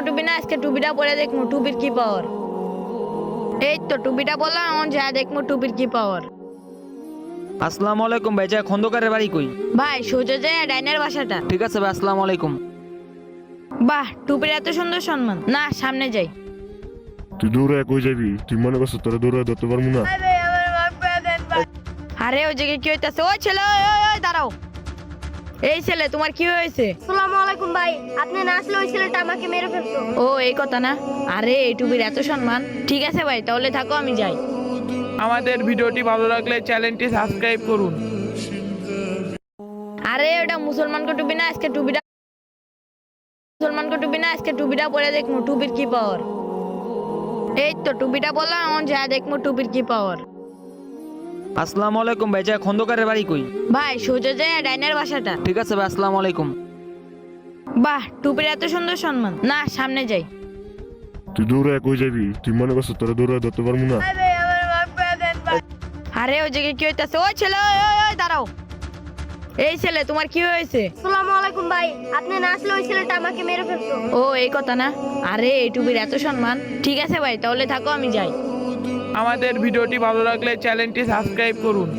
টুপি না আজকে টুপিটা পরে দেখমু টুপির কি পাওয়ার। এই তো টুপিটা বললাম, এখন যা দেখমু টুপির কি পাওয়ার। আসসালামু আলাইকুম ভাই, যা খন্দকারের বাড়ি কই? ভাই সোজা যায় ডাইনের বাসাটা। ঠিক আছে ভাই, আসসালামু আলাইকুম। বাহ, টুপির এত সুন্দর সম্মান। না, সামনে যাই। তুই দৌড়ায় কই যাবি? তুই মনে করছিস তোরা দৌড়ায় ধরতে পারবো না? আরে ওই জায়গায় কি হইতাছে? ওই ছেলে, ওই ওই ওই দাঁড়াও। এই ছেলে, তোমার কি হয়েছে? আসসালামু আলাইকুম ভাই, আপনি না আসলে ওই ছেলেটা আমাকে মেরে ফেলতো। ও এই কথা না। আরে এই টুপির এত সম্মান। ঠিক আছে ভাই, তাহলে থাকো, আমি যাই। আমাদের ভিডিওটি ভালো লাগলে চ্যানেলটি সাবস্ক্রাইব করুন। আরে ওটা মুসলমানকে টুপি না আজকে টুপিটা পরে দেখমু টুপির কি পাওয়ার। এই তো টুপিটা বললাম, এখন যা দেখমু টুপির কি পাওয়ার। আসসালামু আলাইকুম ভাই, যা খন্দকারের বাড়ি কই? ভাই সোজা যায় ডাইনের বাসাটা। ঠিক আছে ভাই, আসসালামু আলাইকুম। বাহ, টুপির এত সুন্দর সম্মান। না, সামনে যাই। তুই দৌড়ায় কই যাবি? তুই মনে করছিস তোরা দৌড়ায় ধরতে পারবো না? আরে ওই জায়গায় কি হইতাছে? ওই ছেলে, ওই ওই ওই দাঁড়াও। এই ছেলে, তোমার কি হয়েছে? আসসালামু আলাইকুম ভাই, আপনি না আসলে ওই ছেলেটা আমাকে মেরে ফেলতো। ও এই কথা না। আরে এই টুপির এত সম্মান। ঠিক আছে ভাই, তাহলে থাকো, আমি যাই। আমাদের ভিডিওটি ভালো লাগলে চ্যানেলটি সাবস্ক্রাইব করুন।